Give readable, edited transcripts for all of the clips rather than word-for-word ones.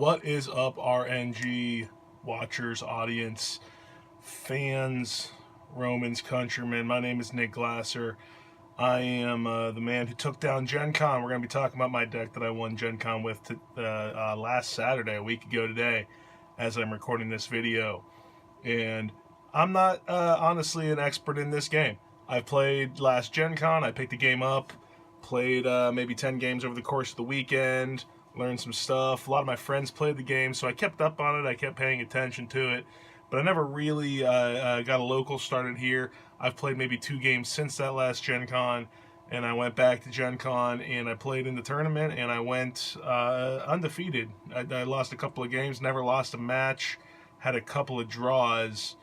What is up, RNG watchers, audience, fans, Romans, countrymen? My name is Nick Glaser. I am the man who took down Gen Con. We're going to be talking about my deck that I won Gen Con with last Saturday, a week ago today, as I'm recording this video. And I'm not honestly an expert in this game. I played last Gen Con. I picked the game up, played maybe 10 games over the course of the weekend, learned some stuff. A lot of my friends played the game, so I kept up on it. I kept paying attention to it, but I never really got a local started here. I've played maybe 2 games since that last Gen Con, and I went back to Gen Con and I played in the tournament, and I went undefeated. I lost a couple of games, never lost a match, had a couple of draws,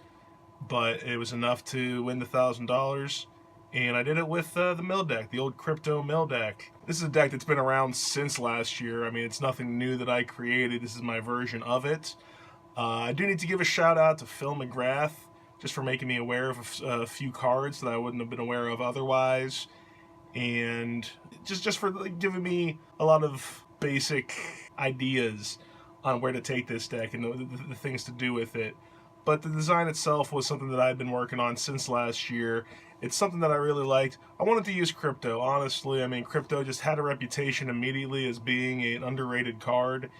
but it was enough to win the $1,000. And I did it with the mill deck, the old Krypto mill deck. This is a deck that's been around since last year. I mean, it's nothing new that I created. This is my version of it. I do need to give a shout out to Phil McGrath, just for making me aware of a few cards that I wouldn't have been aware of otherwise. And just for giving me a lot of basic ideas on where to take this deck and the things to do with it. But the design itself was something that I've been working on since last year. It's something that I really liked. I wanted to use Krypto, honestly. I mean, Krypto just had a reputation immediately as being an underrated card.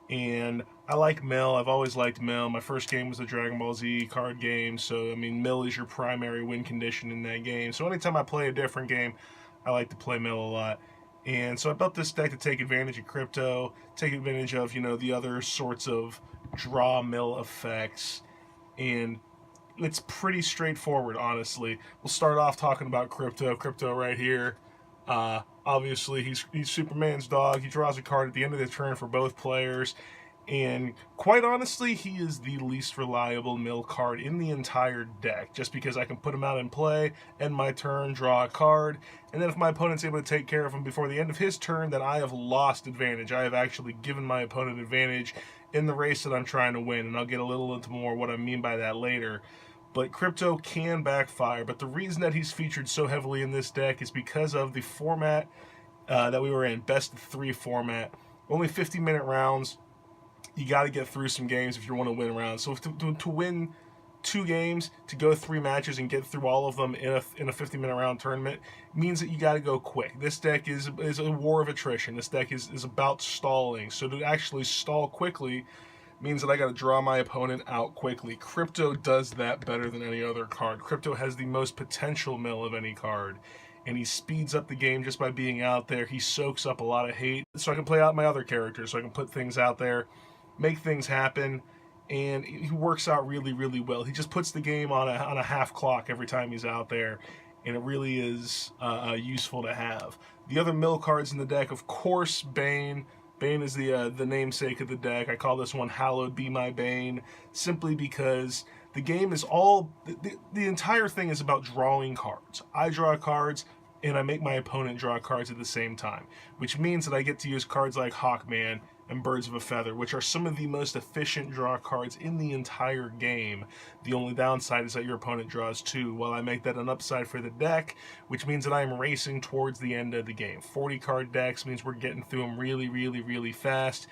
And I like Mill. I've always liked Mill. My first game was the Dragon Ball Z card game. So, I mean, Mill is your primary win condition in that game. So anytime I play a different game, I like to play Mill a lot. And so I built this deck to take advantage of Krypto, take advantage of, you know, the other sorts of draw Mill effects. And it's pretty straightforward, honestly. We'll start off talking about Krypto. Krypto right here. Obviously, he's Superman's dog. He draws a card at the end of the turn for both players. And quite honestly, he is the least reliable mill card in the entire deck. Just because I can put him out in play, end my turn, draw a card. And then if my opponent's able to take care of him before the end of his turn, then I have lost advantage. I have actually given my opponent advantage in the race that I'm trying to win. And I'll get a little into more what I mean by that later. But Krypto can backfire. But the reason that he's featured so heavily in this deck is because of the format that we were in, best of 3 format. Only 50-minute rounds. You got to get through some games if you want to win rounds. So to win 2 games, to go 3 matches and get through all of them in a 50-minute round tournament means that you got to go quick. This deck is a war of attrition. This deck is about stalling. So to actually stall quickly means that I got to draw my opponent out quickly. Krypto does that better than any other card. Krypto has the most potential mill of any card, and he speeds up the game just by being out there. He soaks up a lot of hate, so I can play out my other characters, so I can put things out there, make things happen, and he works out really, really well. He just puts the game on a half clock every time he's out there, and it really is useful to have. The other mill cards in the deck, of course, Bane. Bane is the namesake of the deck. I call this one Hallowed, Be My Bane, simply because the game is all, the entire thing is about drawing cards. I draw cards, and I make my opponent draw cards at the same time, which means that I get to use cards like Hawkman and Birds of a Feather, which are some of the most efficient draw cards in the entire game. The only downside is that your opponent draws 2, while I make that an upside for the deck, which means that I'm racing towards the end of the game. 40-card decks means we're getting through them really, really, really fast,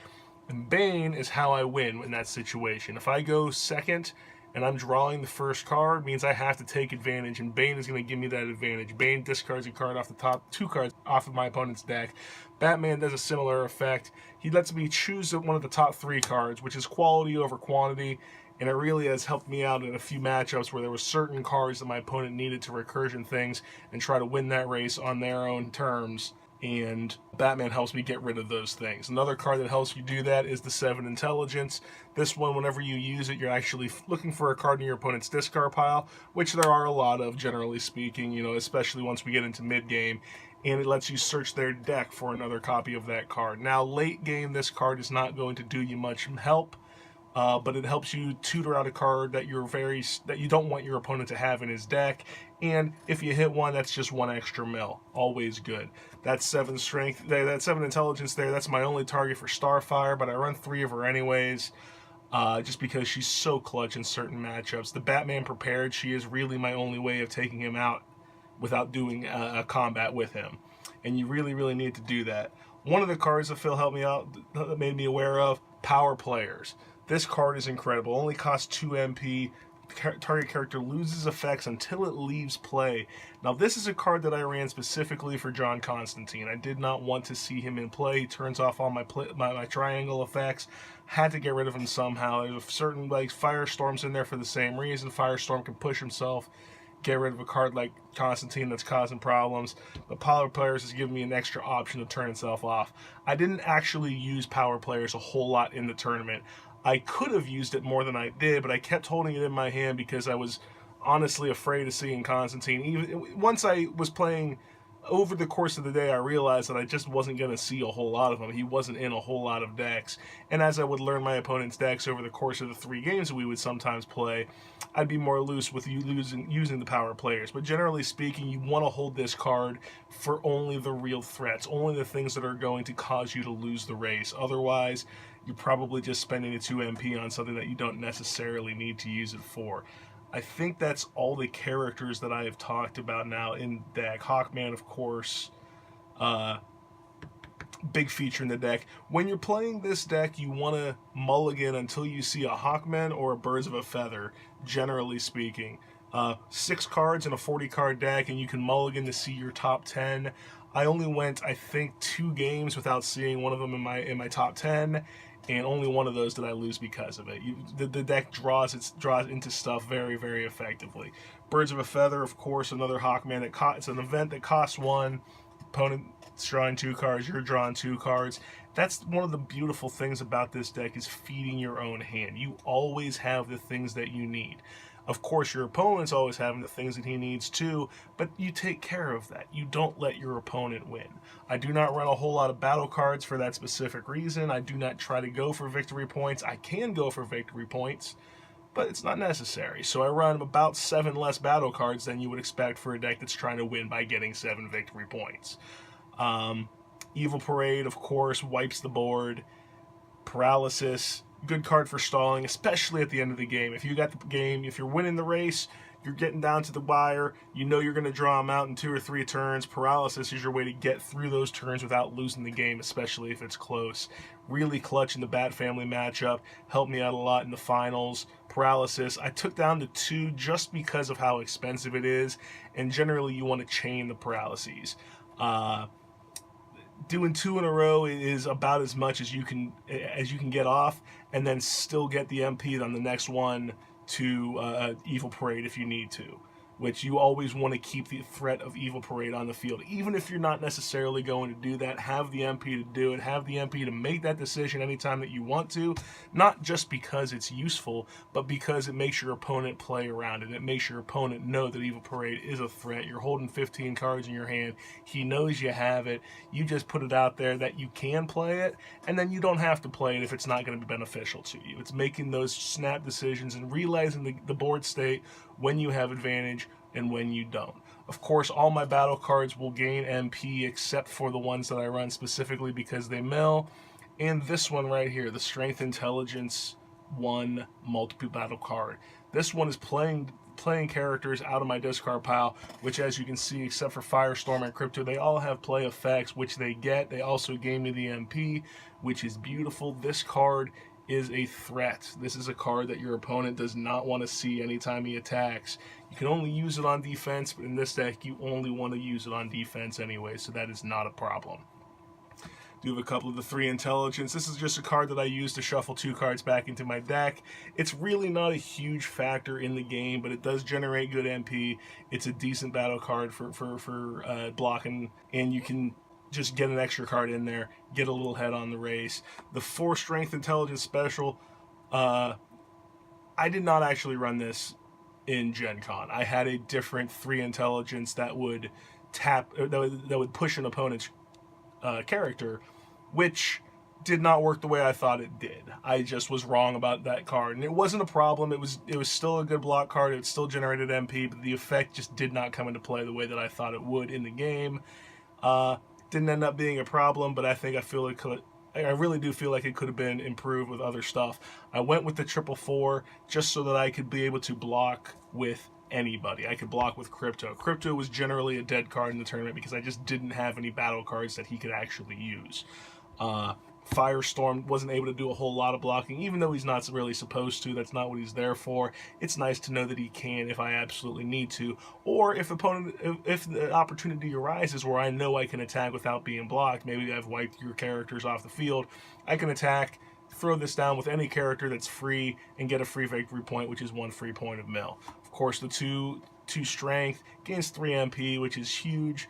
and Bane is how I win in that situation. If I go second and I'm drawing the first card, means I have to take advantage, and Bane is going to give me that advantage. Bane discards a card off the top, 2 cards off of my opponent's deck. Batman does a similar effect. He lets me choose one of the top 3 cards, which is quality over quantity, and it really has helped me out in a few matchups where there were certain cards that my opponent needed to recursion things and try to win that race on their own terms. And Batman helps me get rid of those things. Another card that helps you do that is the 7 Intelligence. This one, whenever you use it, you're actually looking for a card in your opponent's discard pile, which there are a lot of, generally speaking, you know, especially once we get into mid-game, and it lets you search their deck for another copy of that card. Now, late game, this card is not going to do you much help, but it helps you tutor out a card that you don't want your opponent to have in his deck, and if you hit one, that's just 1 extra mill. Always good. That's 7 strength, that 7 intelligence there, that's my only target for Starfire, but I run 3 of her anyways, just because she's so clutch in certain matchups. The Batman Prepared, she is really my only way of taking him out without doing a combat with him, and you really, really need to do that. One of the cards that Phil helped me out, that made me aware of, Power Players. This card is incredible. Only costs 2 MP. Target character loses effects until it leaves play. Now, this is a card that I ran specifically for John Constantine. I did not want to see him in play. He turns off all my triangle effects. Had to get rid of him somehow. There's a certain, like, Firestorm's in there for the same reason. Firestorm can push himself, get rid of a card like Constantine that's causing problems. But Power Players has given me an extra option to turn itself off. I didn't actually use Power Players a whole lot in the tournament. I could have used it more than I did, but I kept holding it in my hand because I was honestly afraid of seeing Constantine. Even once I was playing over the course of the day, I realized that I just wasn't going to see a whole lot of him. He wasn't in a whole lot of decks. And as I would learn my opponent's decks over the course of the 3 games that we would sometimes play, I'd be more loose with using the Power Players. But generally speaking, you want to hold this card for only the real threats, only the things that are going to cause you to lose the race. Otherwise, you're probably just spending a 2 MP on something that you don't necessarily need to use it for. I think that's all the characters that I have talked about now in deck. Hawkman, of course, big feature in the deck. When you're playing this deck, you want to mulligan until you see a Hawkman or a Birds of a Feather, generally speaking. 6 cards in a 40-card deck, and you can mulligan to see your top 10. I only went, I think, 2 games without seeing one of them in my top 10. And only one of those did I lose because of it. The deck draws into stuff very, very effectively. Birds of a Feather, of course, another Hawkman. It's an event that costs 1. Opponent's drawing 2 cards, you're drawing 2 cards. That's one of the beautiful things about this deck, is feeding your own hand. You always have the things that you need. Of course, your opponent's always having the things that he needs too, but you take care of that. You don't let your opponent win. I do not run a whole lot of battle cards for that specific reason. I do not try to go for victory points. I can go for victory points, but it's not necessary. So I run about 7 less battle cards than you would expect for a deck that's trying to win by getting 7 victory points. Evil Parade, of course, wipes the board. Paralysis, good card for stalling, especially at the end of the game. If you got the game, if you're winning the race, you're getting down to the wire, you know you're going to draw them out in 2 or 3 turns. Paralysis is your way to get through those turns without losing the game, especially if it's close. Really clutch in the Bat Family matchup. Helped me out a lot in the finals. Paralysis, I took down to 2 just because of how expensive it is, and generally you want to chain the Paralyses. Doing 2 in a row is about as much as you can get off, and then still get the MP on the next one to Evil Parade if you need to. Which you always want to keep the threat of Evil Parade on the field. Even if you're not necessarily going to do that, have the MP to do it. Have the MP to make that decision anytime that you want to. Not just because it's useful, but because it makes your opponent play around it. It makes your opponent know that Evil Parade is a threat. You're holding 15 cards in your hand. He knows you have it. You just put it out there that you can play it, and then you don't have to play it if it's not going to be beneficial to you. It's making those snap decisions and realizing the board state when you have advantage and when you don't. Of course, all my battle cards will gain MP except for the ones that I run specifically because they mill. And this one right here, the Strength Intelligence 1 multiple battle card. This one is playing characters out of my discard pile, which, as you can see, except for Firestorm and Krypto, they all have play effects, which they get. They also gave me the MP, which is beautiful. This card is a threat. This is a card that your opponent does not want to see anytime he attacks. You can only use it on defense, but in this deck, you only want to use it on defense anyway, so that is not a problem. Do have a couple of the 3 intelligence. This is just a card that I use to shuffle 2 cards back into my deck. It's really not a huge factor in the game, but it does generate good MP. It's a decent battle card for blocking, and you can just get an extra card in there, get a little head on the race. The 4 Strength Intelligence special, I did not actually run this in Gen Con. I had a different 3 Intelligence that would that would push an opponent's character, which did not work the way I thought it did. I just was wrong about that card, and it wasn't a problem. It was still a good block card. It still generated MP, but the effect just did not come into play the way that I thought it would in the game. Didn't end up being a problem, but I really do feel like it could have been improved with other stuff. I went with the 444 just so that I could be able to block with anybody. I could block with Krypto. Krypto was generally a dead card in the tournament because I just didn't have any battle cards that he could actually use. Firestorm wasn't able to do a whole lot of blocking, even though he's not really supposed to. That's not what he's there for. It's nice to know that he can if I absolutely need to, or if the opportunity arises where I know I can attack without being blocked. Maybe I've wiped your characters off the field. I can attack, throw this down with any character that's free, and get a free victory point, which is 1 free point of mill. Of course, the two strength gains 3 MP, which is huge.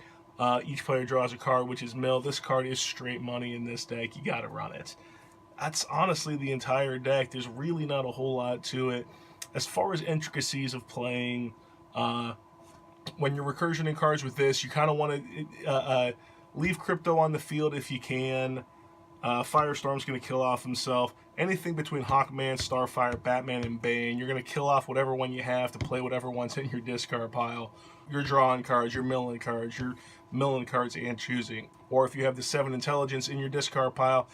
Each player draws a card, which is mill. This card is straight money in this deck. You got to run it. That's honestly the entire deck. There's really not a whole lot to it. As far as intricacies of playing, when you're recursioning cards with this, you kind of want to leave Krypto on the field if you can. Firestorm's going to kill off himself. Anything between Hawkman, Starfire, Batman, and Bane, you're going to kill off whatever one you have to play whatever one's in your discard pile. You're drawing cards, you're milling cards, you're milling cards and choosing. Or if you have the 7 intelligence in your discard pile,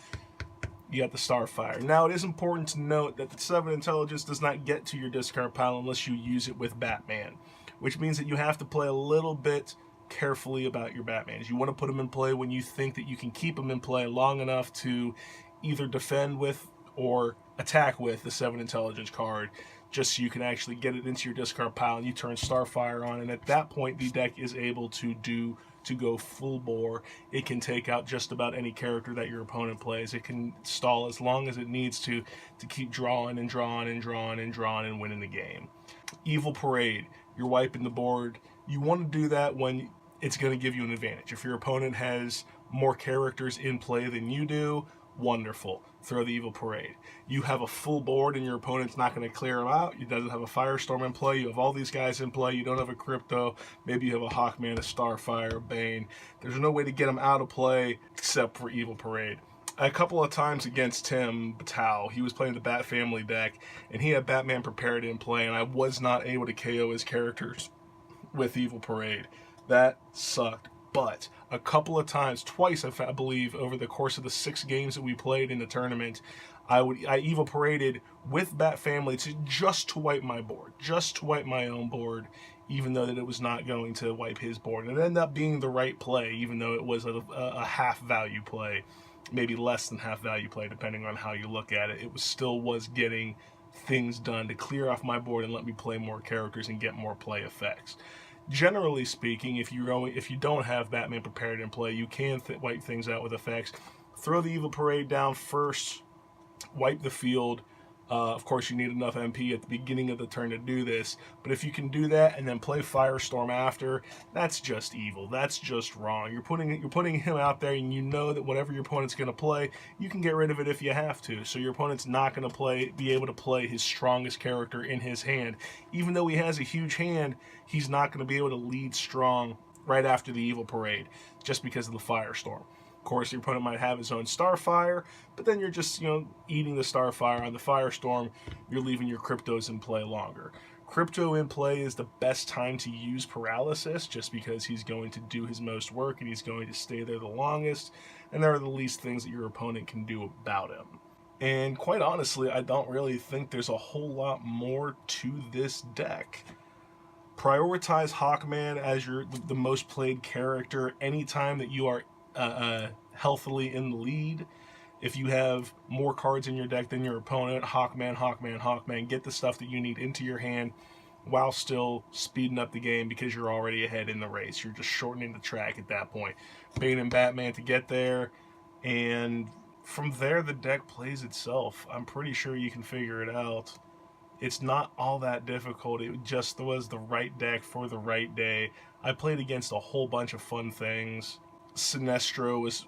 you got the Starfire. Now, it is important to note that the 7 intelligence does not get to your discard pile unless you use it with Batman, which means that you have to play a little bit carefully about your Batmans. You want to put them in play when you think that you can keep them in play long enough to either defend with or attack with the 7 intelligence card, just so you can actually get it into your discard pile and you turn Starfire on, and at that point the deck is able to go full bore. It can take out just about any character that your opponent plays. It can stall as long as it needs to keep drawing and drawing and drawing and drawing and winning the game. Evil Parade, you're wiping the board. You want to do that when it's going to give you an advantage. If your opponent has more characters in play than you do, wonderful. Throw the Evil Parade. You have a full board and your opponent's not going to clear them out. You doesn't have a Firestorm in play. You have all these guys in play. You don't have a Krypto. Maybe you have a Hawkman, a Starfire, a Bane. There's no way to get them out of play except for Evil Parade. A couple of times against Tim Batal, he was playing the Bat Family deck, and he had Batman Prepared in play, and I was not able to KO his characters with Evil Parade. That sucked. But a couple of times, twice I believe, over the course of the 6 games that we played in the tournament, I Evil Paraded with Bat Family just to wipe my board, just to wipe my own board, even though that it was not going to wipe his board. And it ended up being the right play, even though it was a half value play, maybe less than half value play, depending on how you look at it. It still was getting things done to clear off my board and let me play more characters and get more play effects. Generally speaking, if you don't have Batman Prepared in play, you can wipe things out with effects. Throw the Evil Parade down first, wipe the field. Of course, you need enough MP at the beginning of the turn to do this, but if you can do that and then play Firestorm after, that's just evil. That's just wrong. You're putting him out there, and you know that whatever your opponent's going to play, you can get rid of it if you have to. So your opponent's not going to be able to play his strongest character in his hand. Even though he has a huge hand, he's not going to be able to lead strong right after the Evil Parade, just because of the Firestorm. Of course, your opponent might have his own Starfire, but then you're just, eating the Starfire on the Firestorm. You're leaving your Kryptos in play longer. Krypto in play is the best time to use Paralysis, just because he's going to do his most work and he's going to stay there the longest, and there are the least things that your opponent can do about him. And quite honestly, I don't really think there's a whole lot more to this deck. Prioritize Hawkman as the most played character anytime that you are healthily in the lead. If you have more cards in your deck than your opponent, Hawkman, get the stuff that you need into your hand while still speeding up the game, because you're already ahead in the race. You're just shortening the track at that point. Bane and Batman to get there, and from there the deck plays itself. I'm pretty sure you can figure it out. It's not all that difficult. It just was the right deck for the right day. I played against a whole bunch of fun things. Sinestro was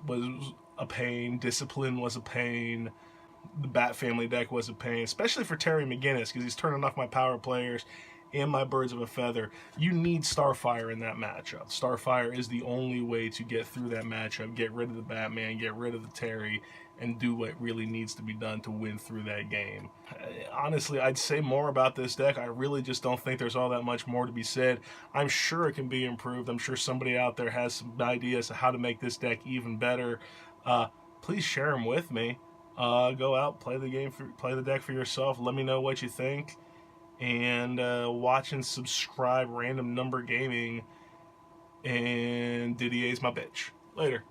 a pain. Discipline was a pain. The Bat Family deck was a pain, especially for Terry McGinnis, because he's turning off my power players and my Birds of a Feather. You need Starfire in that matchup. Starfire is the only way to get through that matchup, get rid of the Batman, get rid of the Terry, and do what really needs to be done to win through that game. Honestly, I'd say more about this deck. I really just don't think there's all that much more to be said. I'm sure it can be improved. I'm sure somebody out there has some ideas of how to make this deck even better. Please share them with me. Go out, play the deck for yourself. Let me know what you think. And watch and subscribe Random Number Gaming. And Didier's my bitch. Later.